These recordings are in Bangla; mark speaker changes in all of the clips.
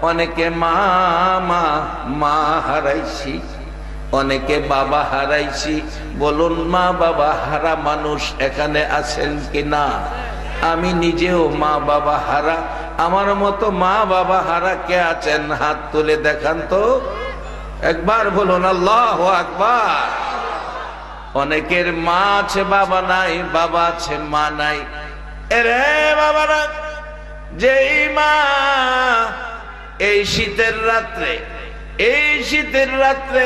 Speaker 1: অনেকে মা মা মা হারাইছি, অনেকে বাবা হারাইছি। বলুন মা বাবা হারা মানুষ এখানে আছেন কিনা? আমি নিজেও মা বাবা হারা। আমার মতো মা বাবা হারা কে আছেন? হাত তুলে দেখান তো একবার, বলুন আল্লাহু আকবার। অনেকের মা আছে বাবা নাই, বাবা আছে মা নাই। এরে বাবারা, যেই মা এই শীতের রাত্রে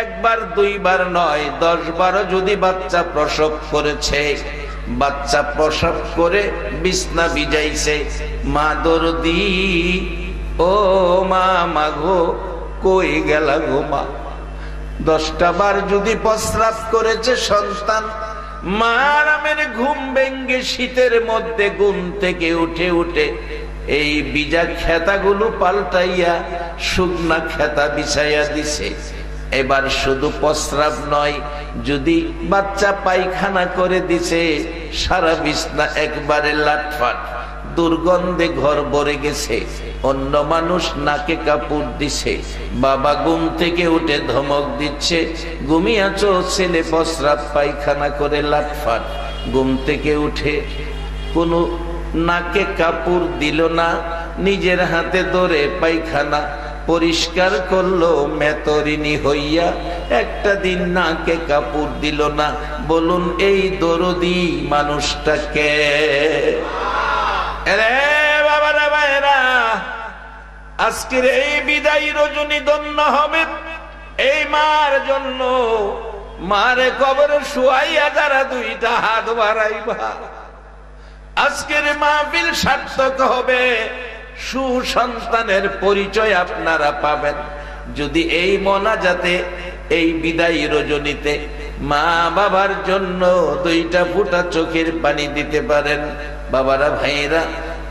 Speaker 1: একবার দুইবার নয় 10-12 যদি বাচ্চা প্রসব করেছে, বাচ্চা প্রসব করে বিছনা ভিজাইছে, মা দরদি ও মা মাগো কই গেলা গো মা। 10টা বার যদি প্রস্রাব করেছে সন্তান, মা আরামের ঘুম ভেঙ্গে শীতের মধ্যে ঘুম থেকে উঠে এই ভিজা খেতাগুলো পাল্টাইয়া শুকনা খেতা বিছাইয়া দিছে। এবার শুধু প্রস্রাব নয়, যদি বাচ্চা পায়খানা করে দিছে, সারা বিছনা একবারে লাটফাট, দুর্গন্ধে ঘর ভরে গেছে। অন্য মানুষ নাকে কাপড় দিছে, বাবা ঘুম থেকে উঠে ধমক দিচ্ছে, ঘুমিয়েছো ছেলে প্রস্রাব পায়খানা করে লাটফাট। ঘুম থেকে উঠে কোনো নাকে কাপড় দিল না, নিজের হাতে ধরে পায়খানা পরিষ্কার করলো মেতরিনী হইয়া, একটা দিন নাকে কাপড় দিল না। বলুন এই দরদি মানুষটাকে? বাবারা ভাইরা, আজকের এই বিদায়ী রজনী ধন্য হবে এই মার জন্য। মারে কবরে শুয়াইয়া যারা 2টা হাত বাড়াইবা, আজকের মাহফিল সার্থক হবে। সুসন্তানের পরিচয় আপনারা পাবেন যদি এই মোনাজাতে, এই বিদায়ী রজনীতে মা বাবার জন্য 2টা ফোঁটা চোখের পানি দিতে পারেন। বাবারা ভাইরা,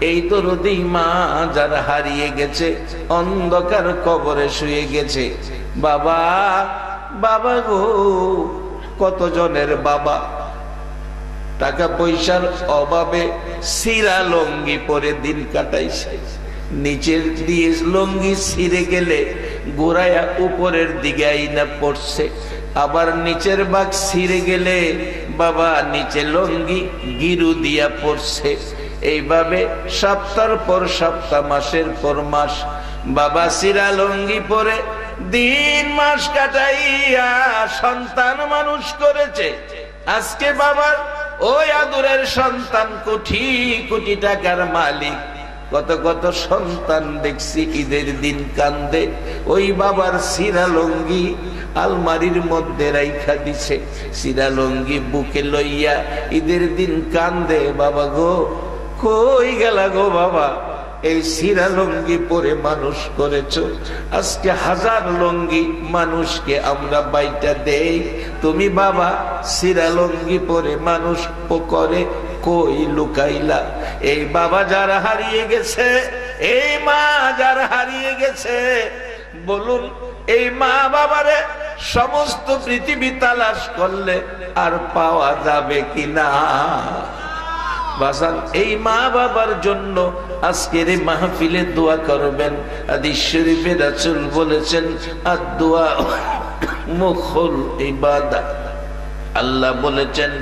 Speaker 1: এই দরদি মা যারা হারিয়ে গেছে, অন্ধকার কবরে শুয়ে গেছে, বাবা বাবা গো, কতজনের বাবা টাকা পয়সার অভাবে সিরা লঙ্গি পরে দিন কাটাইছে। নিচের দিয়ে লঙ্গি ছিঁড়ে গেলে গোড়ায়া উপরের দিকে আইনা পড়ছে, আবার নিচের ভাগ ছিঁড়ে গেলে বাবা নিচে লঙ্গি গিরু দিয়া পড়ছে। এইভাবে সপ্তাহ পর সপ্তাহ, মাসের পর মাস বাবা সিরা লঙ্গি পরে দিন মাস কাটাইয়া সন্তান মানুষ করেছে। আজকে বাবার ওই আদরের সন্তান কোটি কোটি টাকার মালিক। কত কত সন্তান দেখছি ঈদের দিন কান্দে, ওই বাবার সিরা লঙ্গি আলমারির মধ্যে রাইখা দিছে, সিরা লঙ্গি বুকে লইয়া ঈদের দিন কান্দে, বাবা গো কই গেলা গো বাবা, এই সিরা লঙ্গি পরে মানুষ করেছো। আজকে 1000 লঙ্গি মানুষকে আমরা বাইটা দেই, তুমি বাবা সিরা লঙ্গি পরে মানুষ করে কই লুকাইলা। এই বাবা যারা হারিয়ে গেছে, এই মা যারা হারিয়ে গেছে, বলুন এই মা বাবারে সমস্ত পৃথিবী তালাশ করলে আর পাওয়া যাবে কিনা? বাসান এই মা বাবার জন্য আজকের এই মাহফিলে দোয়া করবেন। হাদিস শরীফে রাসূল বলেছেন, আদ-দুআ মুখুল ইবাদত। আল্লাহ বলেছেন,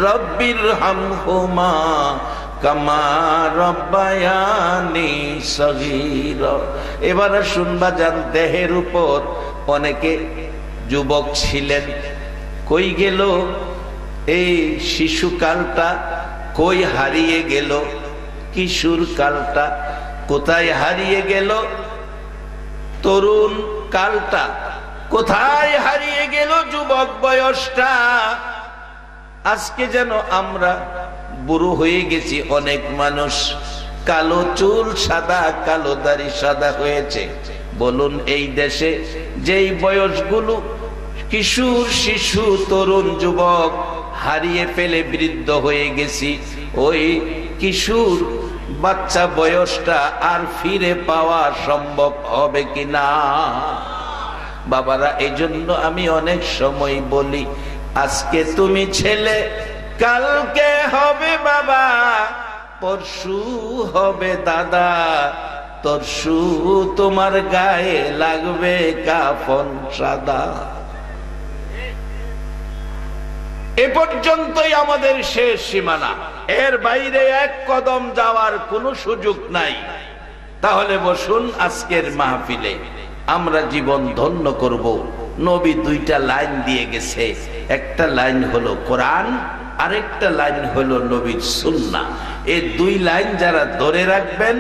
Speaker 1: রব্বির হামহুমা কামা রব্বায়ানি সগীরা। এবারে শুনবা যান, দেহের উপর অনেকে যুবক ছিলেন, কই গেল এই শিশুকালটা, কই হারিয়ে গেল কিশোর কালটা, কোথায় হারিয়ে গেল তরুণ কালটা, কোথায় হারিয়ে গেল যুবক বয়সটা? আজকে যেন আমরা বুড়ো হয়ে গেছি। অনেক মানুষ কালো চুল সাদা, কালো দাড়ি সাদা হয়েছে। বলুন এই দেশে যেই বয়সগুলো কিশোর শিশু তরুণ যুবক হারিয়ে ফেলে বৃদ্ধ হয়ে গেছি, ওই কিশোর বাচ্চা বয়সটা আর ফিরে পাওয়া সম্ভব হবে কিনা? বাবারা, এই জন্য আমি অনেক সময় বলি, আজকে তুমি ছেলে, কালকে হবে বাবা, পরশু হবে দাদা, তরশু তোমার গায়ে লাগবে কাফন সাদা। এ পর্যন্তই আমাদের শেষ সীমানা, এর বাইরে এক কদম যাওয়ার কোনো সুযোগ নাই। তাহলে বসুন আজকের মাহফিলে আমরা জীবন ধন্য করব। নবী দুইটা লাইন দিয়ে গেছে, একটা লাইন হলো কোরআন, আরেকটা লাইন হলো নবীর সুন্নাহ। এই দুই লাইন যারা ধরে রাখবেন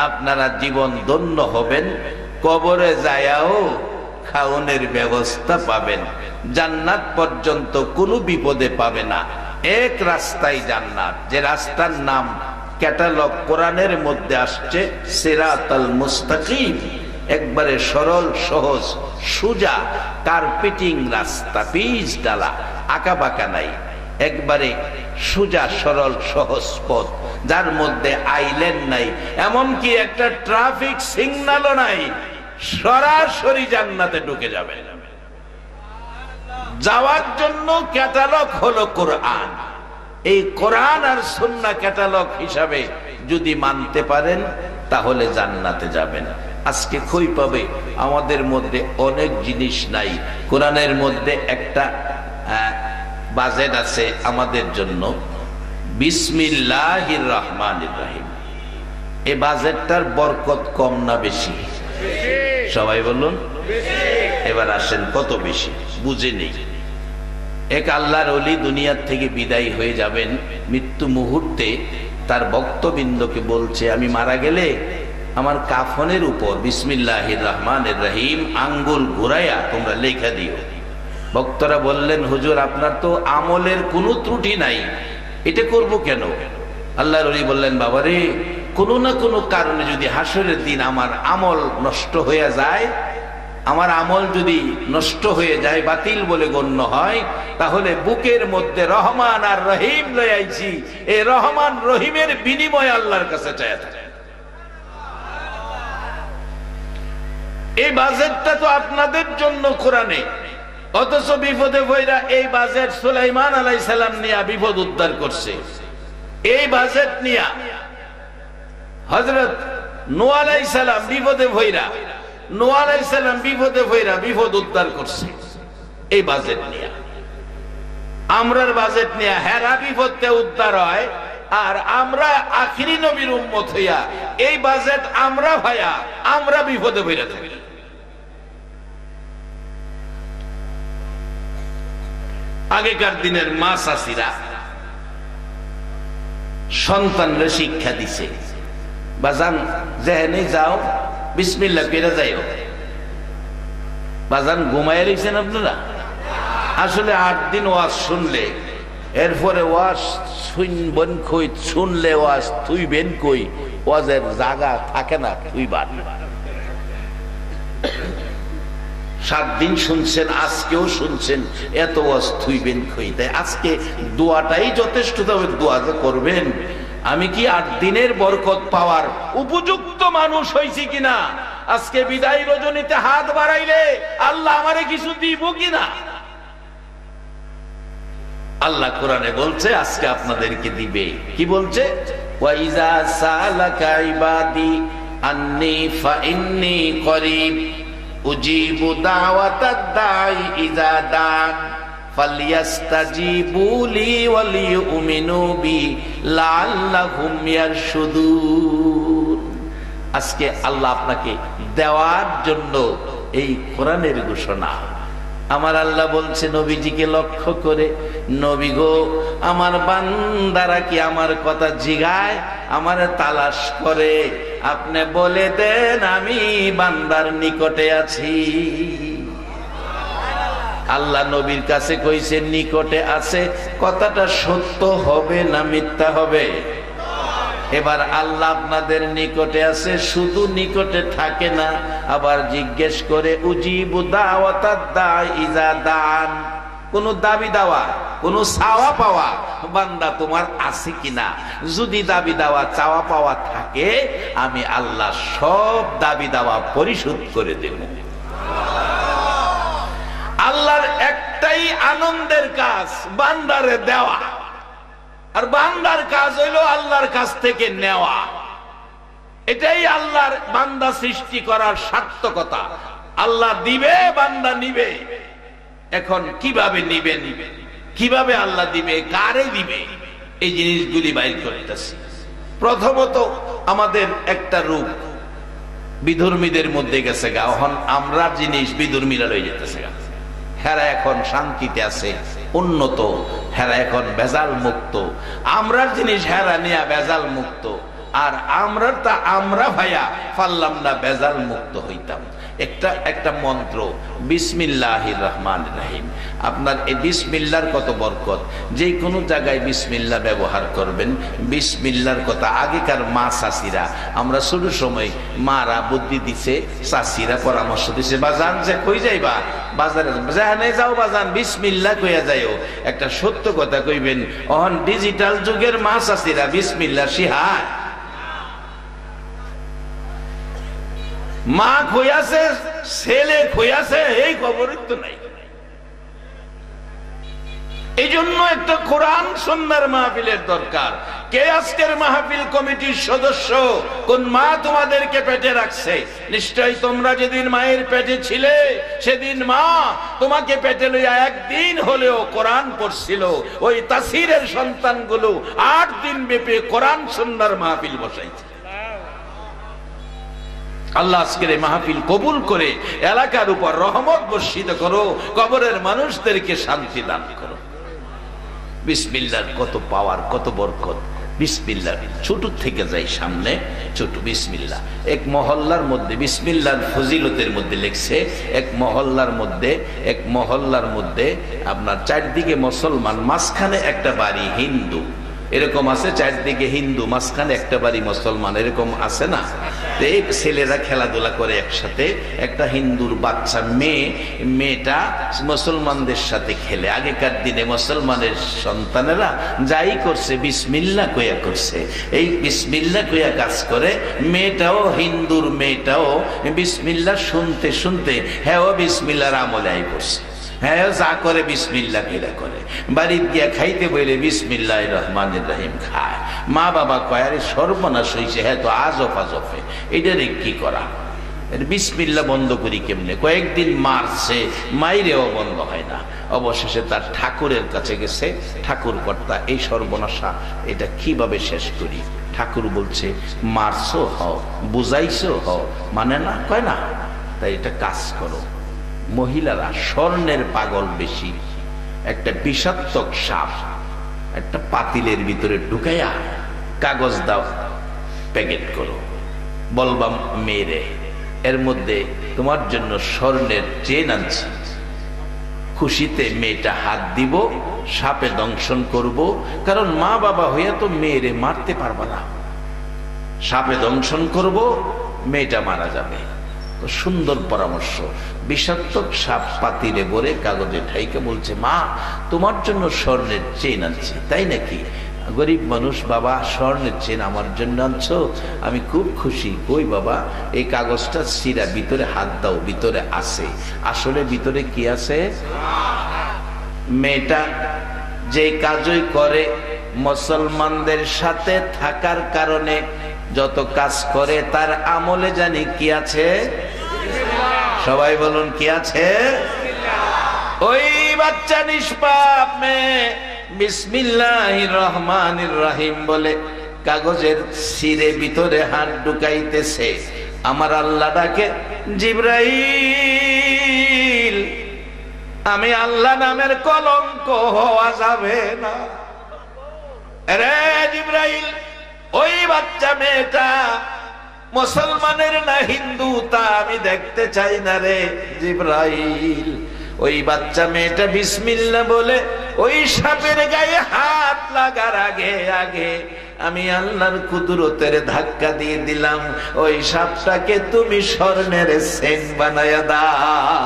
Speaker 1: আপনারা জীবন ধন্য হবেন, কবরে যায়াও খাওনের ব্যবস্থা পাবেন, জান্নাত পর্যন্ত কোনো বিপদে পাবে না। এক রাস্তায় জান্নাত, যে রাস্তার নাম ক্যাটালগ কোরআনের মধ্যে আসছে সিরাতাল মুস্তাকিম, একবারে সরল সহজ সোজা কার্পেটিং রাস্তা, পিচ ডালা, আঁকা বাঁকা নাই, একবারে সোজা সরল সহজ পথ, যার মধ্যে আইল্যান্ড নাই, এমনকি একটা ট্রাফিক সিগন্যালও নাই, সরাসরি জান্নাতে ঢুকে যাবে। যাওয়ার জন্য ক্যাটালগ হলো কোরআন। এই কোরআন আর সুন্নাহ ক্যাটালগ হিসাবে যদি মানতে পারেন তাহলে জান্নাতে যাবেন। আজকে কই পাবে? আমাদের মধ্যে অনেক জিনিস নাই। কোরআনের মধ্যে একটা বাজেট আছে আমাদের জন্য, বিসমিল্লাহির রহমানির রহিম। এই বাজেটটার বরকত কম না বেশি? সবাই বলুন। এবার আসেন কত বেশি বুঝে নেই। এক আল্লাহর ওলি দুনিয়ার থেকে বিদায় হয়ে যাবেন, মৃত্যু মুহূর্তে তার ভক্তবৃন্দকে বলছে, আমি মারা গেলে আমার কাফনের উপর বিসমিল্লাহির রহমানির রহিম আঙ্গুল ঘুরাইয়া তোমরা লেখা দিও। ভক্তরা বললেন, হুজুর আপনার তো আমলের কোনো ত্রুটি নাই, এটা করব কেন? আল্লাহর ওলি বললেন, বাবারে কোনো না কোনো কারণে যদি হাসরের দিন আমার আমল নষ্ট হয়ে যায়, আমার আমল যদি নষ্ট হয়ে যায়, বাতিল বলে গণ্য হয়, তাহলে বুকের মধ্যে রহমান আর রহিম লইয়াইছি, এই রহমান রহিমের বিনিময় আল্লাহর কাছে চাইয়া থাকে। এই বাজেটটা তো আপনাদের জন্য কোরআনে, অথচ বিপদে ভৈরা এই বাজেট সুলাইমান আলাইহিস সালাম নিয়ে বিপদ উদ্ধার করছে। এই বাজেট নিয়ে হযরত নূহ আলাইহিস সালাম বিপদে ভৈরা, নূহ আলাইহিস সালাম বিপদে ভৈরা বিপদ উদ্ধার করছে এই বাজেট নিয়ে। আমরার বাজেট নিয়ে হেরা বিপদে উদ্ধার হয়, আর আমরা আখিরি নবীর উম্মত হইয়া এই বাজেট আমরা ভাইয়া আমরা বিপদে ভৈরা থাকি। আগেকার দিনের মা চাচিরা সন্তানরা শিক্ষা দিছে, বাজান যেখানে যাও বিসমিল্লাহ কইরা যাইও। বাজান ঘুমায় রয়েছেন আপনারা? আসলে 8 দিন ওয়াজ শুনলে, এরপরে ওয়াজ শুনবেন কই, শুনলে ওয়াজ তুইবেন কই, ওয়াজের জায়গা থাকে না তুইবার। 7 দিন শুনছেন, আজকেও শুনছেন, এত ওয়াজ তুইবেন কই। তাই আজকে দোয়াটাই যথেষ্ট, তবে দোয়া যে করবেন, আমি কি 8 দিনের বরকত পাওয়ার উপযুক্ত মানুষ হয়েছি কিনা, আজকে বিদায় রজনীতে হাত বাড়াইলে আল্লাহ আমারে কিছু দিব কিনা। আল্লাহ কোরআনে বলছে আজকে আপনাদেরকে দিবে। কি বলছে? ওয়াইজা সালাকা ইবাদি আন্নী ফাইন্নী করিব উজিবু দাওয়াতাদ দাঈ ইযা দান ফালইস্তাজিবু লি ওয়ালিউমিনু বি লাআল্লাহুম ইয়ারশুদুন। আজকে আল্লাহ আপনাকে দেওয়ার জন্য এই কোরআনের ঘোষণা। আমার আল্লাহ বলছে নবীজিকে লক্ষ্য করে, নবী গো আমার বান্দারা কি আমার কথা জিগায়, আমার তালাশ করে, আপনি বলে দেন আমি বান্দার নিকটে আছি। আল্লাহ নবীর কাছে কইছে নিকটে আছে, কথাটা সত্য হবে না মিথ্যা হবে? এবার আল্লাহ আপনাদের নিকটে আছে, শুধু নিকটে থাকে না, আবার জিজ্ঞেস করে উজিবু দাওয়াতাদ দাঈ ইযা দান, কোন দাবি দাওয়া, কোন চাওয়া পাওয়া বান্দা তোমার আছে কিনা? যদি দাবি দাওয়া চাওয়া পাওয়া থাকে, আমি আল্লাহ সব দাবি দাওয়া পরিশোধ করে দেব। আল্লাহর একটাই আনন্দের কাজ, বান্দারে দেওয়া, আর বান্দার কাজ হইল আল্লাহর কাছ থেকে নেওয়া। এটাই আল্লাহর বান্দা সৃষ্টি করার সার্থকতা। আল্লাহ দিবে, বান্দা নিবে। এখন কিভাবে নিবে, কিভাবে আল্লাহ দিবে, কারে দিবে, এই জিনিসগুলি বাইর করতেছি। প্রথমত আমাদের একটা রূপ বিধর্মীদের মধ্যে গেছে গা, এখন আমরা জিনিস বিধর্মীরা লয়ে যেতেছে গা। হেরা এখন শান্তিতে আছে, উন্নত, হেরা এখন ভেজাল মুক্ত। আমরার জিনিস হেরা নিয়া ভেজাল মুক্ত, আর আমরা ভাইয়া পারলাম না ভেজাল মুক্ত হইতাম। একটা মন্ত্র বিসমিল্লাহির রহমানির রহিম। আপনার এই বিসমিল্লাহর কত বরকত। যে কোনো জায়গায় বিসমিল্লাহ ব্যবহার করবেন। বিসমিল্লাহর কথা আগেকার মা চাষিরা, আমরা ছোট সময় মারা বুদ্ধি দিছে, চাষিরা পরামর্শ দিছে, বাজান যে কই যাইবা, বাজারে যেখানে যাও বাজান বিসমিল্লাহ কইয়া যাইও। একটা সত্য কথা কইবেন, অহন ডিজিটাল যুগের মা চাষিরা বিসমিল্লাহ শিহায়। মা খইয়াছে, ছেলে খইয়াছে, এই খবরই তো নাই। এই জন্য একটা কোরআন সুন্নাহর মাহফিলের দরকার। কে আজকের মাহফিল কমিটির সদস্য, কোন মা তোমাদেরকে পেটে রাখছে? নিশ্চয়ই তোমরা যেদিন মায়ের পেটে ছিলে, সেদিন মা তোমাকে পেটে লইয়া একদিন হলেও কোরআন পড়ছিল। ওই তাসিরের সন্তানগুলো 8 দিন ব্যাপী কোরআন সুন্নাহর মাহফিল বসাইছে। আল্লাহ আজকের এই মাহফিল কবুল করে এলাকার উপর রহমত বর্ষিত করো, কবরের মানুষদেরকে শান্তি দান করো। বিসমিল্লাহর কত পাওয়ার, কত বরকত। বিসমিল্লাহ ছোট থেকে যাই সামনে, ছোট বিসমিল্লাহ। এক মহল্লার মধ্যে বিসমিল্লাহর ফজিলতের মধ্যে লেখছে, এক মহল্লার মধ্যে আপনার চারদিকে মুসলমান, মাঝখানে একটা বাড়ি হিন্দু। এরকম আছে, চারদিকে হিন্দু, মাঝখানে একটা বাড়ি মুসলমান, এরকম আছে না? এই ছেলেরা খেলাধুলা করে একসাথে, একটা হিন্দুর বাচ্চা মেয়েটা মুসলমানদের সাথে খেলে। আগেকার দিনে মুসলমানের সন্তানেরা যাই করছে বিসমিল্লাহ কইয়া করছে। এই বিসমিল্লাহ কইয়া কাজ করে। মেয়েটাও, হিন্দুর মেয়েটাও বিসমিল্লাহ শুনতে শুনতে হ্যাঁ ও বিসমিল্লাহর আমলে আই করছে। হ্যাঁ যা করে বিসমিল্লাহ কইরা করে। বাড়িতে গিয়া খাইতে বলে বিসমিল্লাহির রহমানির রহিম খায়। মা বাবা কয় আরে সর্বনাশ হইছে, হ্যাঁ তো আজব আজবে, এটারে কি করা, বিসমিল্লাহ বন্ধ করি কেমনে? কয়েকদিন মারছে, মাইরেও বন্ধ হয় না। অবশেষে তার ঠাকুরের কাছে গেছে, ঠাকুর কর্তা এই সর্বনাশা এটা কিভাবে শেষ করি? ঠাকুর বলছে মারছো হও, বুঝাইছো হও, মানে না, কয় না, তাই এটা কাজ করো। মহিলারা স্বর্ণের পাগল বেশি। একটা বিষাক্তক সাপ একটা পাতিলের ভিতরে ঢুকাইয়া কাগজ দাও, প্যাকেট করো, বলবাম মেরে এর মধ্যে তোমার জন্য স্বর্ণের চেন আনছি। খুশিতে মেয়েটা হাত দিব, সাপে দংশন করব, কারণ মা বাবা হইয়া তো মেয়েরে মারতে পারবা না। সাপে দংশন করব, মেয়েটা মারা যাবে। সুন্দর পরামর্শ। বিষাক্তক সাপ পাতিলে ভরে কাগজে ঠাইকে বলছে মা তোমার জন্য স্বর্ণের চেন আনছি। তাই নাকি? গরিব মানুষ, বাবা স্বর্ণের চেন আমার জন্য আনছো, আমি খুব খুশি। কই বাবা, এই কাগজটা ছিঁড়া, ভিতরে হাত দাও, ভিতরে আছে। আসলে ভিতরে কি আছে? মেয়েটা যে কাজই করে মুসলমানদের সাথে থাকার কারণে যত কাজ করে তার আমলে জানি কি আছে? সবাই বলুন কি আছে? ওই বাচ্চা নিষ্পাপ মেয়ে বিসমিল্লাহির রহমানির রহিম বলে কাগজের ছিঁড়ে ভিতরে হাত ঢুকাইতেছে। আমার আল্লাহ ডাকে, জিবরাইল আমি আল্লাহ নামের কলঙ্ক হওয়া যাবে না রে জিবরাইল। ওই বাচ্চা মেয়েটা মুসলমানের না হিন্দু তা আমি দেখতে চাই না রে জিবরাইল। ওই বাচ্চা মেয়েটা বিসমিল্লাহ বলে ওই সাপের গায়ে হাত লাগার আগে আগে আমি আল্লাহর কুদরতের ধাক্কা দিয়ে দিলাম, ওই সাপটাকে তুমি স্বর্ণের চেন বানায়া দাও।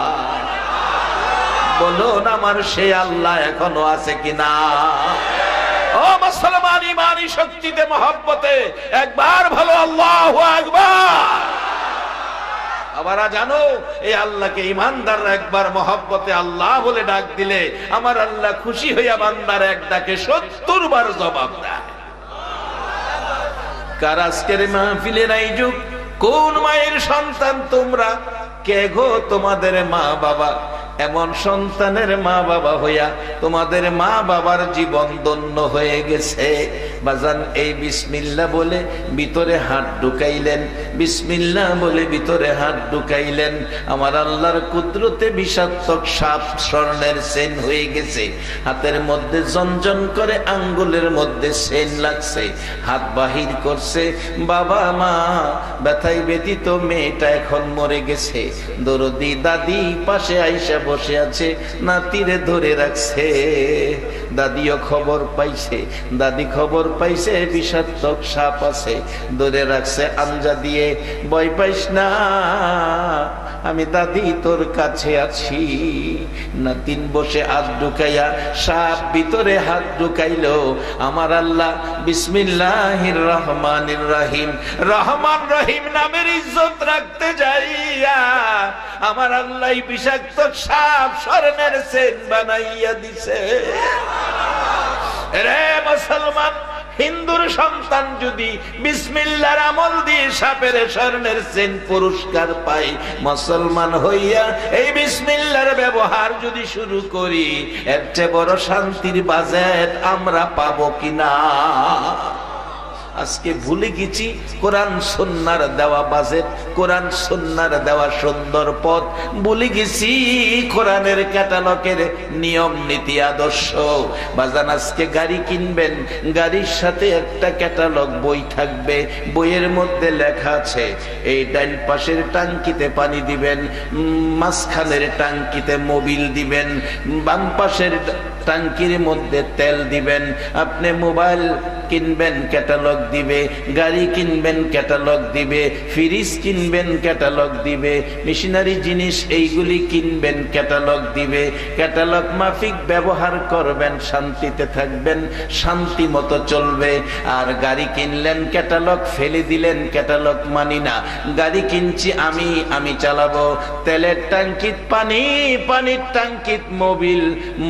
Speaker 1: বলুন আমার সেই আল্লাহ এখনো আছে কিনা? ও মুসলমান, ইমানি শক্তিতে মহব্বতে একবার ভালো আল্লাহু আকবার। আবার জানো এই আল্লাহকে ইমানদাররা একবার মহব্বতে আল্লাহ বলে ডাক দিলে আমার আল্লাহ খুশি হইয়া বান্দার এক ডাকে 70 বার জবাব দেয়। কার আজকের মাহফিলে নাই যুগ? কোন মায়ের সন্তান তোমরা? কে গো তোমাদের মা বাবা? এমন সন্তানের মা বাবা হইয়া তোমাদের মা বাবার জীবন ধন্য হয়ে গেছে। বাজান, এই বিসমিল্লাহ বলে ভিতরে হাত ঢুকাইলেন, বিসমিল্লাহ বলে ভিতরে হাত ঢুকাইলেন, আমার আল্লাহর কুদরতে বিষাক্তক সাপ স্বর্ণের চেন হয়ে গেছে। হাতের মধ্যে জনজন করে, আঙ্গুলের মধ্যে চেন লাগছে, হাত বাহির করছে। বাবা মা ব্যথায় ব্যথিত, মেয়েটা এখন মরে গেছে। দরদি দাদি পাশে আইসা বসে আছে, নাতিরে ধরে রাখছে। দাদিও খবর পাইছে, দাদি খবর পাইছে বিষাক্তক সাপ আছে, ধরে রাখছে আঞ্জা দিয়ে। ভয় পাইস না, আমি দাদি তোর কাছে আছি। নাতিন বসে হাত ঢুকাইয়া সাপ ভিতরে হাত ঢুকাইলো। আমার আল্লাহ বিসমিল্লাহির রহমানির রহিম, রহমান রহিম নামের ইজ্জত রাখতে যাইয়া আমার আল্লাহ বিষাক্ত সাপ স্বর্ণের চেন বানাইয়া দিছে। রে মুসলমান, হিন্দুর সন্তান যদি বিসমিল্লাহর আমল দিয়ে সাপের স্বর্ণের চেন পুরস্কার পায়, মুসলমান হইয়া এই বিসমিল্লাহর ব্যবহার যদি শুরু করি, এর চেয়ে বড় শান্তির বাজেট আমরা পাবো কিনা? আজকে ভুলে গেছি কোরআন সুন্নাহর দেওয়া বাজেট, কোরআন সুন্নাহর দেওয়া সুন্দর পথ ভুলে গেছি, কোরআনের ক্যাটালগের নিয়ম নীতি আদর্শ। বাজান, আজকে গাড়ি কিনবেন, গাড়ির সাথে একটা ক্যাটালগ বই থাকবে। বইয়ের মধ্যে লেখা আছে এই ডান পাশের টাঙ্কিতে পানি দিবেন, মাঝখানের টাঙ্কিতে মোবিল দিবেন, বাম পাশের টাঙ্কির মধ্যে তেল দিবেন। আপনি মোবাইল কিনবেন, ক্যাটালগ দিবে, গাড়ি কিনবেন, ক্যাটালগ দিবে, ফ্রিজ কিনবেন, ক্যাটালগ দিবে, মেশিনারি জিনিস এইগুলি কিনবেন, ক্যাটালগ দিবে। ক্যাটালগ মাফিক ব্যবহার করবেন, শান্তিতে থাকবেন, শান্তি মতো চলবে। আর গাড়ি কিনলেন, ক্যাটালগ ফেলে দিলেন, ক্যাটালগ মানি না, গাড়ি কিনছি আমি চালাবো। তেলের টাঙ্কিত পানি, পানির টাঙ্কিত মোবিল,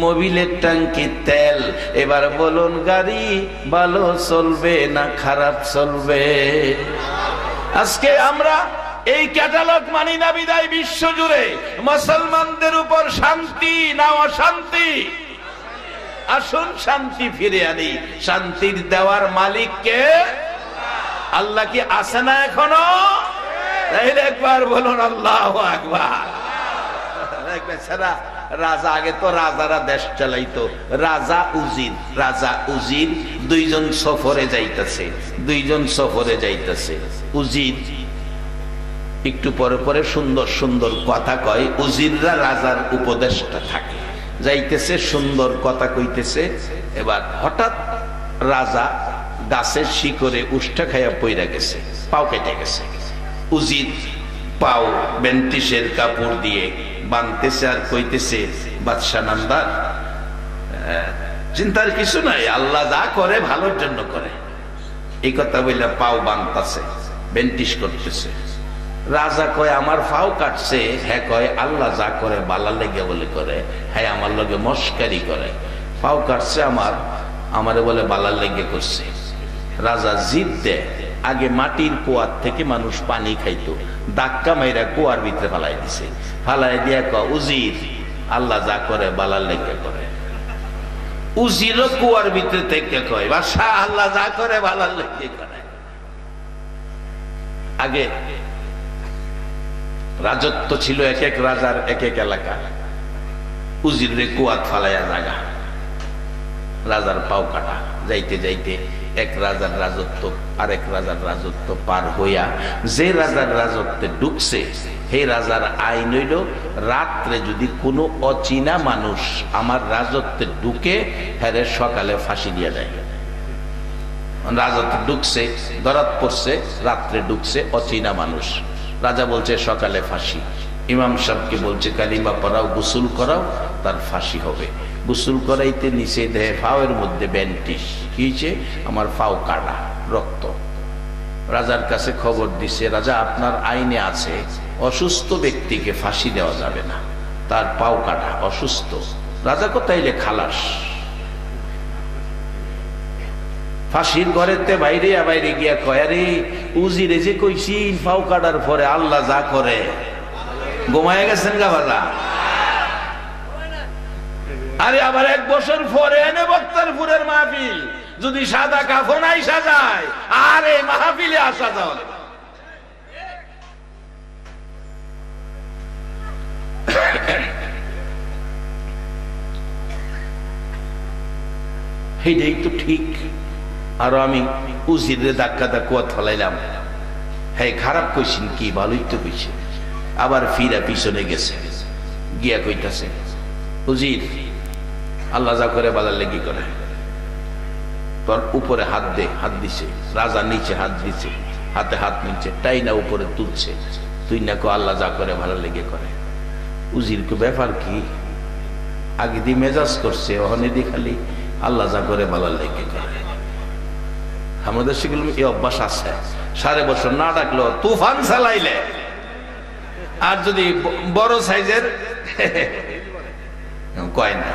Speaker 1: মোবিলের টাঙ্কিত তেল। এবার বলুন, গাড়ি ভালো চলবে না খারাপ চলবে? আজকে আমরা এই ক্যাটালগ মানি না বিদায় বিশ্ব জুড়ে মুসলমানদের উপর শান্তি না অশান্তি? আসুন শান্তি ফিরে আনি। শান্তির দেওয়ার মালিক কে? আল্লাহ কি আছে না এখনো? তাইলে একবার বলুন আল্লাহু আকবার। বেচারা রাজা, আগে তো রাজারা দেশ চালাইতো, রাজা উজির, রাজা উজির দুইজন সফরে যাইতেছে, দুইজন সফরে যাইতেছে। উজির একটু পরে পরে সুন্দর সুন্দর কথা কয়, উজিররা রাজার উপদেষ্টা থাকে। যাইতেছে, সুন্দর কথা কইতেছে। এবার হঠাৎ রাজা গাছের শিকড়ে উষ্ঠা খাইয়া পইরা গেছে, পাও কেটে গেছে। উজির পাও বেন্টিসের কাপড় দিয়ে বানতেছে আর কইতেছে, বাদশা নামদার, চিন্তার কিছু নাই, আল্লাহ যা করে ভালোর জন্য করে। এই কথা বললে পাও বানতাছে, বেন্টিস করতেছে। রাজা কয়, আমার পাও কাটছে। হ্যাঁ, কয় আল্লাহ যা করে বালা লেগে বলে করে। হ্যাঁ, আমার লগে মস্কারি করে। পাও কাটছে আমারে বলে বালা লেগে করছে। রাজা জিদ দেয়, আগে মাটির কুয়ার থেকে মানুষ পানি খাইতো, ধাক্কা মাইরা কুয়ার ভিতরে ফালাই দিছে। ফালাই দিয়া কয়, উজির আল্লাহ যা করে বালার লেগে করে। উজিরও কুয়ার ভিতরে থেকে কয়, বাদশা আল্লাহ যা করে বালার লেগে করে। আগে রাজত্ব ছিল এক এক রাজার এক এক এলাকা। উজিরে কুয়াত ফালাইয়া জাগা, রাজার পাও কাটা। যাইতে যাইতে এক রাজার রাজত্ব আরেক রাজার রাজত্ব পার হইয়া যে রাজার রাজত্বে ঢুকছে, সেই রাজার আইন হইল, রাত্রে যদি কোনো অচেনা মানুষ আমার রাজত্বে ঢুকে, হ্যাঁ সকালে ফাঁসি দিয়ে দেয়। রাজত্বে ঢুকছে, ধরাত পড়ছে, রাত্রে ঢুকছে অচেনা মানুষ, রাজা বলছে সকালে ফাঁসি। ইমাম সাহেবকে বলছে কালিমা পড়াও, গোসল করাও, তার ফাঁসি হবে। গোসল করাইতে নিচে দেহে ফাওয়ের মধ্যে ব্যান্টিস। কি হয়েছে? আমার ফাও কাটা, রক্ত। রাজার কাছে খবর দিছে, রাজা আপনার আইনে আছে অসুস্থ ব্যক্তিকে ফাঁসি দেওয়া যাবে না, তার পাও কাটা, অসুস্থ। রাজা কোথাইলে খালাস। ফাঁসির ঘরেতে বাইরে বাইরে গিয়া কয়, আরে উজিরে যে কইছি ফাও কাটার পরে আল্লাহ যা করে। ঘুমায় গেছেন গা বাজা? আরে আবার 1 বছর পরে এনে বক্তারপুরের মাহফিল যদি সাদা কাফনাই সাজায়, আর এই মাহফিলে আসা যাওয়া এইটাই তো ঠিক। আর আমি উজিরে ধাক্কা ধাক্কা ফলাইলাম, হ্যাঁ খারাপ কইছেন কি, ভালোই তো কইছে। আবার ফিরা পিছনে গেছে, গিয়া কইতাছে, উজির আল্লাহ যা করে বাজার লেগে করে। তোর উপরে হাত দে, হাত দিছে, রাজা নিচে হাত দিছে, হাতে হাত নিচ্ছে, তাই না উপরে তুলছে, তুই না কো আল্লাহ যা করে ভালো লেগে করে। উজির কো ব্যাপার কি, আগে দি মেজাজ করছে, ওখানে দি খালি আল্লাহ যা করে ভালো লেগে করে। আমাদের সেগুলো এই অভ্যাস আছে, 5.5 বছর না ডাকলো তুফান চালাইলে, আর যদি বড় সাইজের কয় না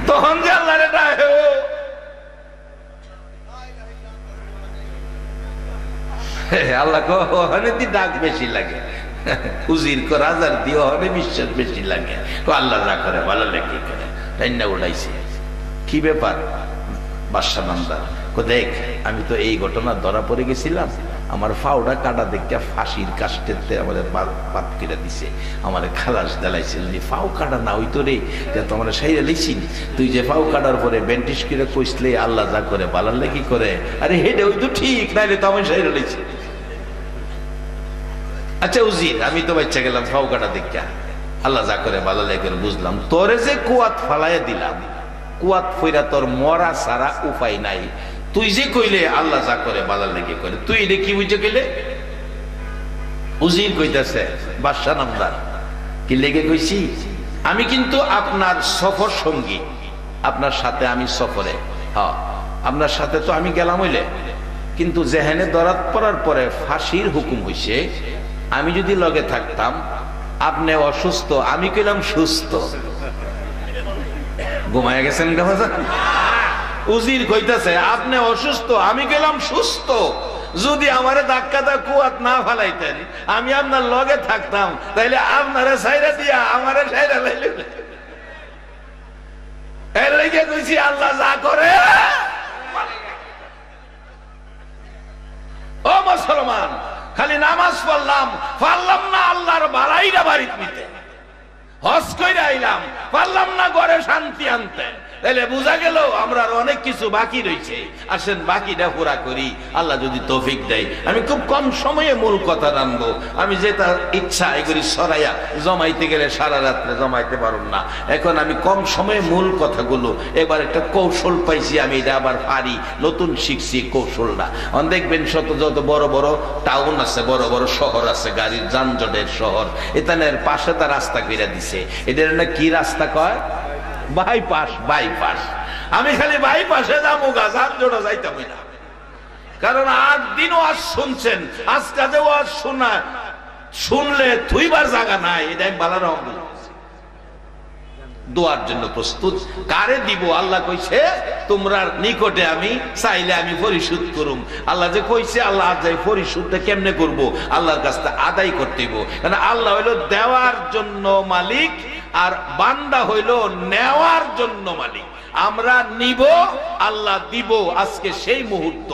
Speaker 1: তখন যে আল্লাহ রে ডাকে, আল্লাহ ওখানে দি ডাক বেশি লাগে, উজির কো রাজার দিয়ে ওখানে বিশ্বাস বেশি লাগে। আল্লাহ যা করে ভালো লেগে করে, তাই না উড়াইছে। কি ব্যাপার? বাদশা নামদার কো, দেখ আমি তো এই ঘটনা ধরা পড়ে গেছিলাম, আমার ফাউডা কাটা দেখে ফাঁসির কাস্টেতে আমাদের পাত কেটে দিছে, আমার খালাস দেলাইছে। যদি ফাউ কাটা না হইতো রে তোমার সাইরে লিছিন, তুই যে ফাউ কাটার পরে বেন্টিস করে কইসলে আল্লাহ যা করে বালার লেগে করে, আরে হেডে হইতো ঠিক, নাইলে তো আমি সাইরে লিছি। আচ্ছা উজির, আমি তো বাচ্চা গেলাম ফাউ কাটা দেখা, আল্লাহ যা করে ভালো লেগে বুঝলাম, তোরে যে কুয়াত ফালাইয়া দিলাম, কুয়াত ফইরা তোর মরা সারা উপায় নাই। তুই যে কইলে আল্লাহ যা করে ভালো লেগে করে, তুই এটা কি বুঝে কইলে? উজির কইতাছে, বাদশা নামদার কি লেগে কইছি, আমি কিন্তু আপনার সফর সঙ্গী, আপনার সাথে আমি সফরে, হ্যাঁ আপনার সাথে তো আমি গেলাম হইলে, কিন্তু যেহেনে দরাত পড়ার পরে ফাঁসির হুকুম হইছে, আমি যদি লগে থাকতাম, আপনি অসুস্থ, আমি কইলাম সুস্থ। ঘুমায় গেছেন গাজা? উজির কইতাছে, আপনি অসুস্থ, আমি গেলাম সুস্থ, যদি আমারে ধাক্কা দা কুয়াত না ফালাইতেন, আমি আপনার লগে থাকতাম, তাইলে আপনারে ছাইরা দিয়া আমারে ছাইরা লাইলে। এর লাগি কইছি আল্লাহ যা করে। ও মুসলমান, খালি নামাজ পারলাম না আল্লাহর বাড়াইরা বাড়িতে নিতে, হজ কইরা আইলাম, পারলাম না ঘরে শান্তি আনতে, তাহলে বোঝা গেল আমরা অনেক কিছু বাকি রয়েছে। আসেন বাকিটা পুরা করি, আল্লাহ যদি তৌফিক দেয়। আমি খুব কম সময়ে মূল কথা রাখবো, আমি যেটা ইচ্ছা এগুলি সরাইয়া জমাইতে গেলে সারা রাত্রে জমাইতে পারব না। এখন আমি কম সময়ে মূল কথাগুলো, এবার একটা কৌশল পাইছি, আমি এটা আবার পারি, নতুন শিখছি কৌশলটা। দেখবেন যত বড় বড় টাউন আছে, বড় বড় শহর আছে, গাড়ির যানজটের শহর, এখানের পাশে তা রাস্তা করে দিছে, এদের না কি রাস্তা কয়? বাইপাস। বাইপাস। আমি খালি বাইপাসে যাবো, যানজটে যাইতাম না, কারণ 8 দিন ওয়াজ শুনছেন, আজকে যে ওয়াজ শুনলে থুইবার জায়গা নাই, এটা আমি ভালো রকম দোয়ার জন্য প্রস্তুত। কারে দিব? আল্লাহ কইছে তোমরা নিকটে আমি চাইলে আমি পরিশোধ করুম। আল্লাহ যে কইছে, আল্লাহ যাই পরিশোধটা কেমনে করব? আল্লাহর কাছে আদায় করতে হইব, কারণ আল্লাহ হইল দেওয়ার জন্য মালিক, আর বান্দা হইল নেওয়ার জন্য মালিক। আমরা নিব, আল্লাহ দিব, আজকে সেই মুহূর্ত।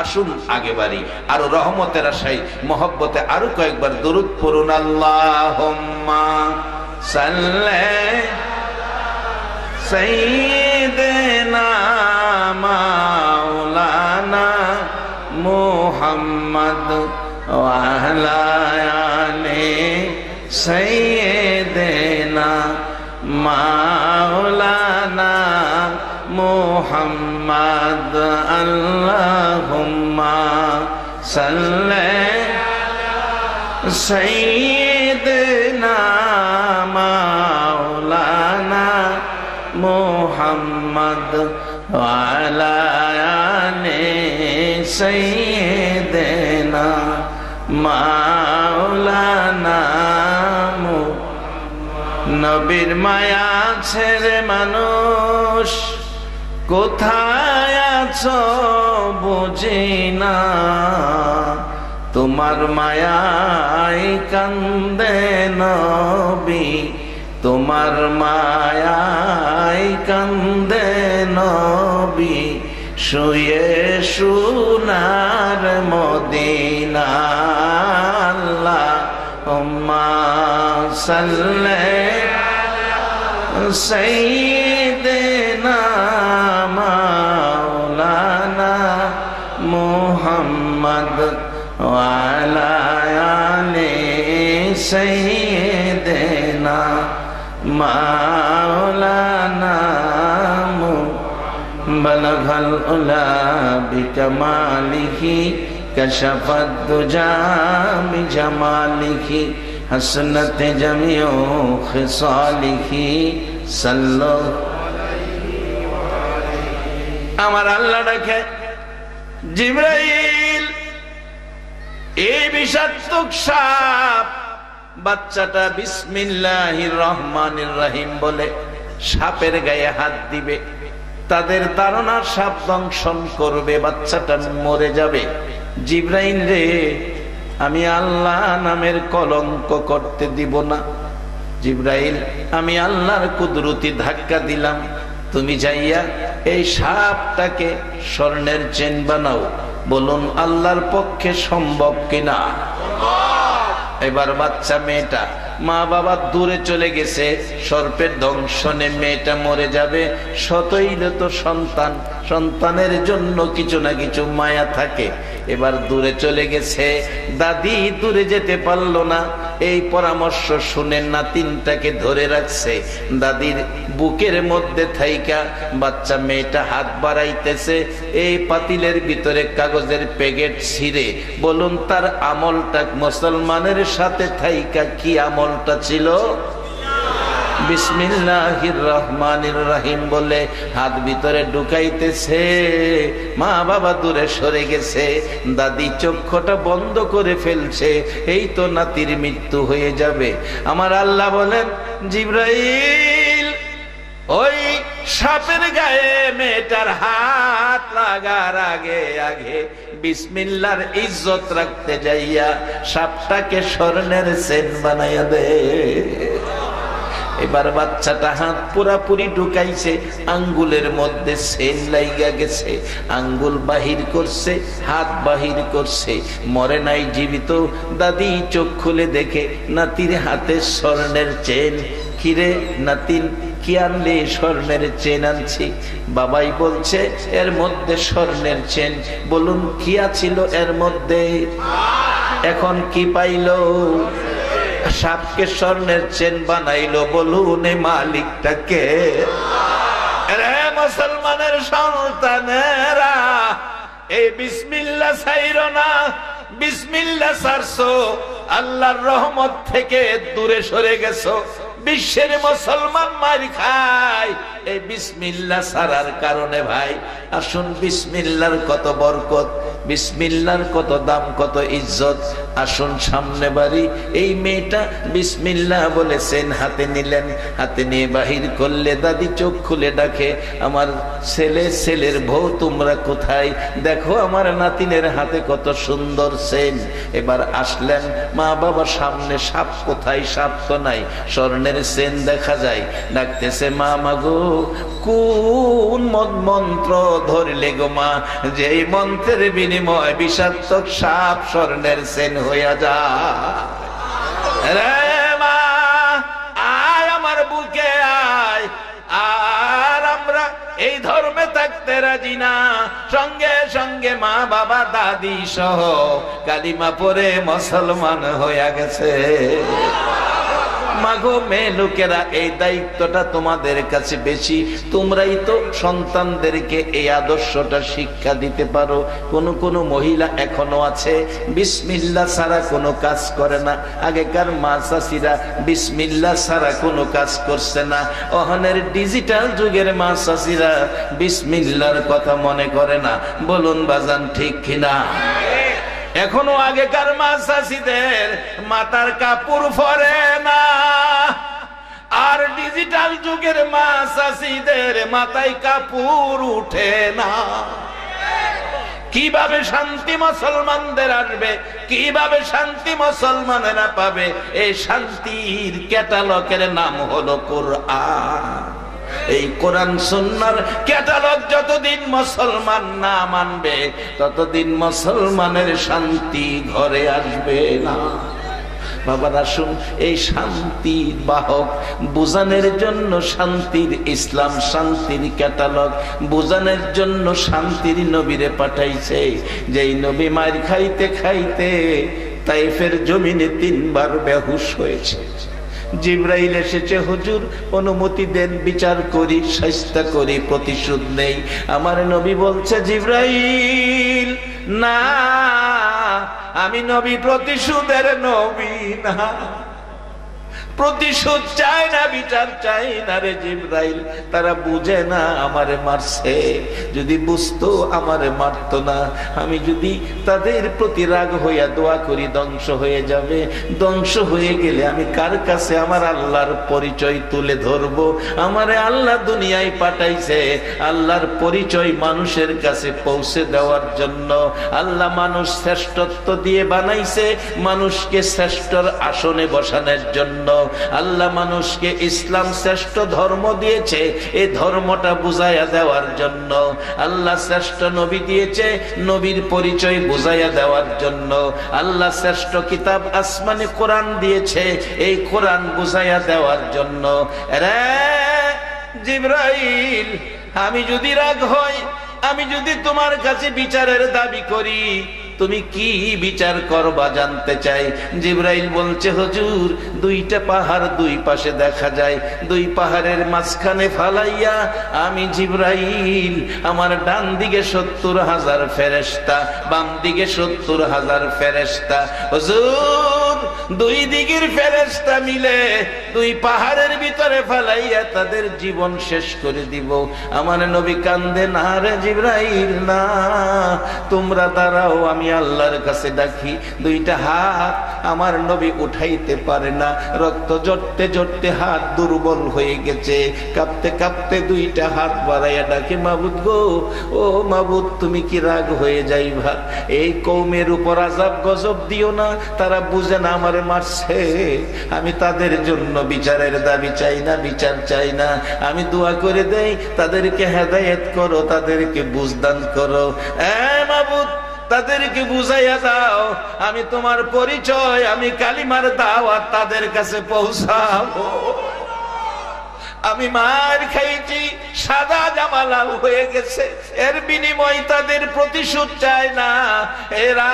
Speaker 1: আসুন আগে বাড়ি, আরো রহমতের আশায় মহব্বতে আরো কয়েকবার দরুদ পড়ুন। আল্লাহুম্মা সাল্লি সাইয়্যিদিনা মাওলানা মুহাম্মদ ওয়া আলা আলি সাইয়্যিদিনা মাওলানা মুহাম্মদ। আল্লাহুম্মা সাল্লি সাইয়্যিদিনা মাওলানা মুহাম্মদ ওয়া আলা আলি সাইয়্যিদিনা মাওলানা। নবীর মায়া ছেড়ে মানুষ কোথায় আছো বুঝি না, তোমার মায়ায় কান্দে নবী, তোমার মায়ায় কান্দে নবী, শুয়ে সোনার মদিনা। আল্লাহুম্মা সাল্লি সাইয়্যিদিনা মাওলানা মুহাম্মদ ওয়া আলা আলি সাইয়্যিদিনা মাওলানা বালাগাল উলা বিকামালিহি কাশাফাদ দুজা বিজামালিহি হাসনাত জামিউ খিসালিহি সাল্লাল্লাহু আলাইহি ওয়া আলিহি। আমার আল্লাহ ডাকে, জিবরাইল এই বিষাক্ত সাপ, বাচ্চাটা বিসমিল্লাহির রহমানির রহিম বলে সাপের গায়ে হাত দিবে, তাদের ধারণা সাপ দংশন করবে, বাচ্চাটা মরে যাবে। জিবরাইল রে, আমি আল্লাহ নামের কলঙ্ক করতে দিব না। জিবরাইল, আমি আল্লাহর কুদরতি ধাক্কা দিলাম, তুমি যাইয়া এই সাপটাকে স্বর্ণের চেন বানাও। বলুন আল্লাহর পক্ষে সম্ভব কিনা? এবার বাচ্চা মেয়েটা, মা বাবা দূরে চলে গেছে, সর্পের দংশনে মেয়েটা মরে যাবে। সতইল তো সন্তান, সন্তানের জন্য কিছু না কিছু মায়া থাকে। এবার দূরে চলে গেছে, দাদি দূরে যেতে পারলো না, এই পরামর্শ শুনে নাতিনটাকে ধরে রাখছে। দাদির বুকের মধ্যে থাইকা বাচ্চা মেয়েটা হাত বাড়াইতেছে, এই পাতিলের ভিতরে কাগজের প্যাকেট ছিঁড়ে। বলুন তার আমলটা মুসলমানের সাথে থাইকা কি আমলটা ছিল? বিসমিল্লাহির রহমানির রহিম বলে হাত ভিতরে ঢুকাইতেছে। মা বাবা দূরে সরে গেছে, দাদি চক্ষুটা বন্ধ করে ফেলছে, এই তো নাতির মৃত্যু হয়ে যাবে। আমার আল্লাহ বলেন, জিবরাইল ওই সাপের গায়ে মেয়েটার হাত লাগার আগে আগে বিসমিল্লাহর ইজ্জত রাখতে যাইয়া সাপটাকে স্বর্ণের চেন বানাইয়া দে। এবার বাচ্চাটা হাত পুরাপুরি ঢুকাইছে, আঙ্গুলের মধ্যে চেন লাইগা গেছে, আঙ্গুল বাহির করছে, হাত বাহির করছে, মরে নাই, জীবিত। দাদি চোখ খুলে দেখে নাতির হাতে স্বর্ণের চেন। কিরে নাতিন, কি আনলে? স্বর্ণের চেন আনছি। বাবাই বলছে এর মধ্যে স্বর্ণের চেন। বলুন কি আছিল এর মধ্যে? এখন কি পাইল? সাপকে স্বর্ণের চেন বানাইলো। বলুন এই মালিকটাকে? রে মুসলমানের সন্তানেরা, এই বিসমিল্লাহ ছাইরো না। বিসমিল্লাহ ছাড়ছো, আল্লাহর রহমত থেকে দূরে সরে গেছো। বিশ্বের মুসলমান মার খায় এই বিসমিল্লাহ ছাড়ার কারণে। ভাই আসুন, বিসমিল্লাহর কত বরকত, বিসমিল্লাহর কত দাম, কত ইজ্জত। আসুন সামনে বাড়ি। এই মেয়েটা বিসমিল্লাহ বলেছেন, হাতে নিলেন, হাতে নিয়ে বাহির করলে দাদি চোখ খুলে ডাকে, আমার ছেলে, ছেলের বউ তোমরা কোথায়? দেখো আমার নাতিনের হাতে কত সুন্দর চেন। এবার আসলেন মা বাবা সামনে, সাপ কোথায়? সাপ তো নাই, স্বর্ণের চেন দেখা যায়। ডাকতেছে, মা মাগো কোন মন্ত্র ধরলে গো মা, যে এই মন্ত্রের বিনিময় বিষাক্ত সাপ স্বর্ণের চেন হইয়া যায়। রে মা আয় আমার বুকে আয়। আর আমরা এই ধর্মে থাকতে রাজি না। সঙ্গে সঙ্গে মা বাবা দাদি সহ কালিমা পড়ে মুসলমান হইয়া গেছে। মাগো মেয়ে লোকেরা, এই দায়িত্বটা তোমাদের কাছে বেশি। তোমরাই তো সন্তানদেরকে এই আদর্শটা শিক্ষা দিতে পারো। কোন মহিলা এখনো আছে বিসমিল্লাহ ছাড়া কোনো কাজ করে না। আগেকার মা চাষিরা বিসমিল্লাহ ছাড়া কোনো কাজ করছে না। ওখানের ডিজিটাল যুগের মা চাষিরা বিসমিল্লাহর কথা মনে করে না। বলুন বাজান ঠিক কিনা? এখনো আগেকার মা চাষিদের মাথার কাপড় পরে না, আর ডিজিটাল যুগের মা চাষিদের মাথায় কাপড় উঠে না। কিভাবে শান্তি মুসলমানদের আসবে, কিভাবে শান্তি মুসলমানেরা পাবে? এই শান্তির ক্যাটালগের নাম হলো কোরআন। এই কোরআন সুন্নাহর ক্যাটালগ যতদিন মুসলমান না মানবে ততদিন মুসলমানের শান্তি ঘরে আসবে না। বাবা আসুন, এই শান্তির বাহক বুঝানোর জন্য শান্তির ইসলাম, শান্তির ক্যাটালগ বুঝানোর জন্য শান্তির নবীরে পাঠাইছে। যেই নবী মার খাইতে খাইতে তাইফের জমিনে 3 বার বেহুশ হয়েছে। জিবরাইল এসেছে, হুজুর অনুমতি দেন, বিচার করি, শাস্তি করি, প্রতিশোধ নেই। আমার নবী বলছে, জিবরাইল না, আমি নবী প্রতিশোধের নবী না, প্রতিশোধ চাই না, বিচার চাই না রে জিবরাইল। তারা বুঝে না আমারে মারছে, যদি বুঝতো আমারে মারতো না। আমি যদি তাদের প্রতি রাগ হইয়া দোয়া করি ধ্বংস হয়ে যাবে। ধ্বংস হয়ে গেলে আমি কার কাছে আমার আল্লাহর পরিচয় তুলে ধরবো? আমারে আল্লাহ দুনিয়ায় পাঠাইছে আল্লাহর পরিচয় মানুষের কাছে পৌঁছে দেওয়ার জন্য। আল্লাহ মানুষ শ্রেষ্ঠত্ব দিয়ে বানাইছে মানুষকে শ্রেষ্ঠর আসনে বসানোর জন্য। আল্লাহ মানুষকে ইসলাম শ্রেষ্ঠ ধর্ম দিয়েছে এই ধর্মটা বুঝাইয়া দেওয়ার জন্য। আল্লাহ শ্রেষ্ঠ নবী দিয়েছে নবীর পরিচয় বুঝাইয়া দেওয়ার জন্য। আল্লাহ শ্রেষ্ঠ কিতাব আসমানি কোরআন দিয়েছে এই কোরআন বুঝাইয়া দেওয়ার জন্য। রে জিবরাইল, আমি যদি রাগ হই, আমি যদি তোমার কাছে বিচারের দাবি করি, তুমি কি বিচার করবা জানতে চাই। জিবরাইল বলছে, হুজুর 2টা পাহাড় 2 পাশে দেখা যায়, 2 পাহাড়ের মাঝখানে ফালাইয়া আমি জিবরাইল, আমার ডান দিকে 70,000 ফেরেশতা, বাম দিকে 70,000 ফেরেশতা। হুজুর 2 দিকের ফেরেশতা মিলে 2 পাহাড়ের ভিতরে ফালাইয়া তাদের জীবন শেষ করে দিব। আমার নবী কান্দে, না রে জিবরাইল না, তোমরা দাঁড়াও, আমি আল্লাহর কাছে ডাকি। 2টা হাত আমার নবী উঠাইতে পারে না, রক্ত জড়তে জড়তে হাত দুর্বল হয়ে গেছে, কাঁপতে কাঁপতে 2টা হাত বাড়াইয়া ডাকে, মাবুদ গো, ও মাবুদ, তুমি কি রাগ হয়ে যাইবা? এই কওমের উপর আযাব গজব দিও না, তারা বুঝে না আমারে মারছে। আমি তাদের জন্য বিচারের দাবি চাই না, বিচার চাই না, আমি দোয়া করে দেই তাদেরকে হেদায়েত করো, তাদেরকে বুঝদান করো। মাবুদ তাদেরকে বুঝাইয়া দাও, আমি তোমার পরিচয়, আমি কালিমার দাওয়াত তাদের কাছে পৌঁছাবো। আমি মার খাইছি, সাদা জামা লাল হয়ে গেছে, এর বিনিময় তাদের প্রতিশোধ চায় না। এরা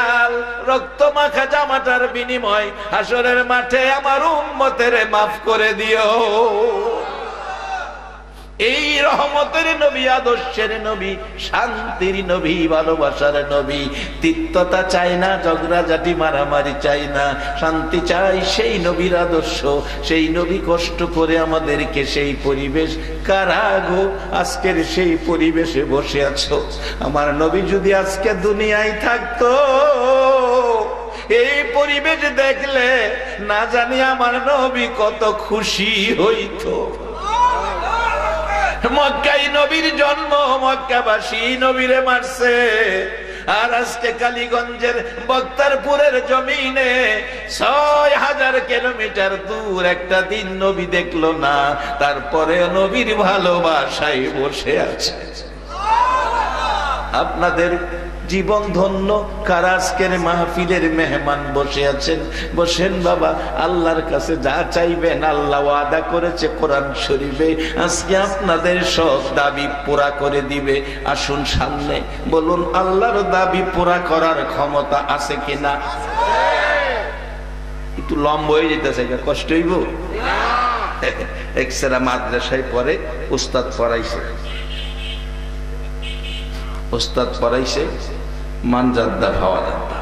Speaker 1: রক্ত মাখা জামাটার বিনিময় হাসরের মাঠে আমার উম্মতের মাফ করে দিও। এই রহমতের নবী, আদর্শের নবী, শান্তির নবী, ভালোবাসার নবী। তিক্ততা চাই না, ঝগড়াঝাটি মারামারি চাই না, শান্তি চাই। সেই নবীর আদর্শ, সেই নবী কষ্ট করে আমাদেরকে সেই পরিবেশ, কারা গো আজকের সেই পরিবেশে বসে আছো? আমার নবী যদি আজকে দুনিয়ায় থাকতো, এই পরিবেশ দেখলে না জানি আমার নবী কত খুশি হইতো। মক্কায় নবীর জন্ম, মক্কাবাসী নবীরে মারছে, আর আজকে কালীগঞ্জের বক্তারপুরের জমিনে 6000 কিলোমিটার দূর একটা দিন নবী দেখলো না, তারপরে নবীর ভালোবাসায় বসে আছে। আপনাদের জীবন ধন্য, কারা আজকের মাহফিলের মেহমান বসে আছেন, বসেন বাবা, আল্লাহর কাছে যা চাইবেন আল্লাহ ওয়াদা করেছে কোরআন শরীফে, আজকে আপনাদের সব দাবি পুরা করে দিবে। আসুন সামনে, বলুন আল্লাহর দাবি পুরা করার ক্ষমতা আছে কিনা? একটু লম্বা হয়ে যেতেছে, কষ্ট হইব। এক্সরা মাদ্রাসায় পরে উস্তাদ পড়াইছে, उस्ताद पढ़ाइसे मन जाता भावा जाता,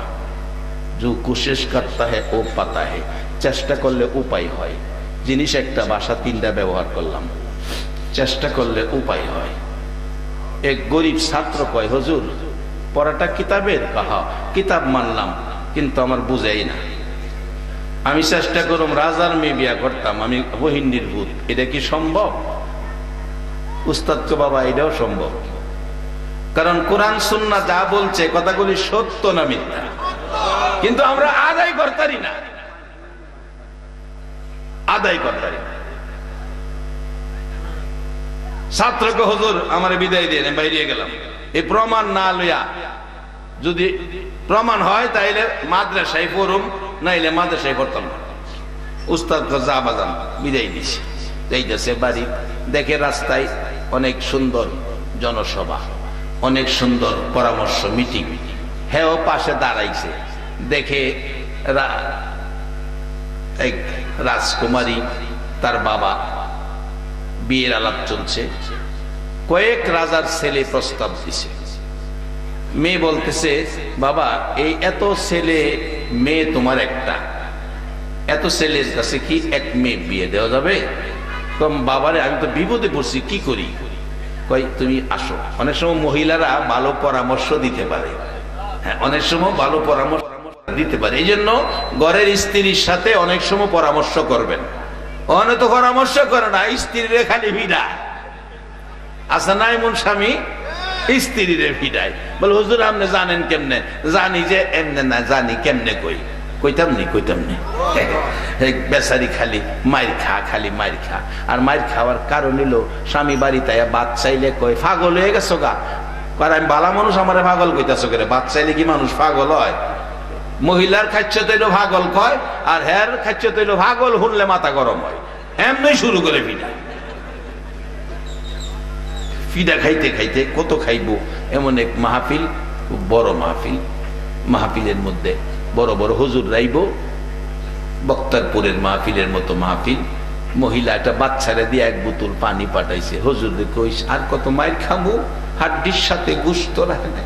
Speaker 1: जो कोशिश करता है वो पाता है, चेष्टा करले उपाय হয়। জিনিস একটা ভাষা 3টা ব্যবহার করলাম, চেষ্টা করলে উপায় হয়। এক গরিব ছাত্র কয়, হুজুর পড়াটা কিতাবের, কাহা কিতাব মানলাম কিন্তু আমার বুঝাই না, আমি চেষ্টা করুম রাজার মেয়ে বিয়া করতাম, আমি বহিন্দির ভূত, এটা কি সম্ভব? উস্তাদ কো বাবা এটাও সম্ভব। কারণ কোরআন সুন্নাহ যা বলছে কথাগুলি সত্য না মিথ্যা, কিন্তু আমরা আদায় করতারি না, আদায় করতারি না। ছাত্রকে হুজুর আমার বিদায় দিয়ে বাইরে গেলাম, এই প্রমাণ না লইয়া, যদি প্রমাণ হয় তাইলে মাদ্রাসায় পড়ুম, নাইলে মাদ্রাসায় পড়তাম না। উস্তাদ যা বাজান বিদায় দিছে, যাইতেছে বাড়ি, দেখে রাস্তায় অনেক সুন্দর জনসভা, অনেক সুন্দর পরামর্শ মিটিং, হেও পাশে দাঁড়াইছে, দেখে এক রাজকুমারী তার বাবা, বিয়ের আলাপ চলছে, কয়েক রাজার ছেলে প্রস্তাব দিছে। মেয়ে বলতেছে, বাবা এই এত ছেলে মেয়ে তোমার একটা, এত ছেলের কাছে কি এক মেয়ে বিয়ে দেওয়া যাবে? কম বাবারে আমি তো বিপদে পড়ছি, কি করি? কই তুমি আসো। অনেক সময় মহিলারা ভালো পরামর্শ দিতে পারে, হ্যাঁ অনেক সময় ভালো পরামর্শ দিতে পারে। এই জন্য ঘরের স্ত্রীর সাথে অনেক সময় পরামর্শ করবেন। অনেক তো পরামর্শ করে না, স্ত্রীরে খালি ভিড়ায়। আসা না এমন স্বামী স্ত্রীরে ভিড়ায়, বলে হুজুর আপনি জানেন কেমনে? জানি যে এমনে না, জানি কেমনে কই, কইতাম নি বেচারি খালি মাইর খা, খালি মাইর খা। আর মাইর খাওয়ার কারণ হলো স্বামী বাড়িতে বাদ চাইলে কয় পাগল হয়ে গেছো গা। আমি বালা মানুষ, আমার পাগল কইতাছো করে? বাদ চাইলে কি মানুষ পাগল হয়? মহিলার খাচ্ছ তৈল পাগল কয়, আর হের খাচ্ছ তৈল পাগল শুনলে মাথা গরম হয়। এমনি শুরু করে ফিডা, ফিডা খাইতে খাইতে কত খাইবো। এমন এক মাহফিল, খুব বড় মাহফিল, মাহফিলের মধ্যে বড় বড় হুজুর রাইব, বক্তারপুরের মাহফিলের মতো মাহফিল। মহিলা একটা বাচ্চারে দিয়ে এক বোতল পানি পাঠাইছে, হুজুর কইস আর কত মাইর খামু, হাড্ডির সাথে গুস্ত রাখে না।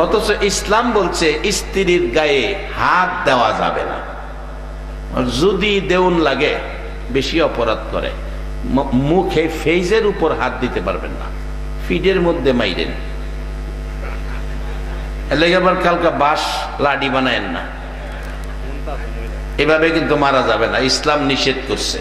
Speaker 1: অথচ ইসলাম বলছে স্ত্রীর গায়ে হাত দেওয়া যাবে না, যদি দেউন লাগে বেশি অপরাধ করে। মুখে ফেজের উপর হাত দিতে পারবেন না, ফিডের মধ্যে মাইরেন। আবার কালকা বাঁশ লাডি বানায়েন না, এভাবে কিন্তু মারা যাবে না, ইসলাম নিষেধ করছে।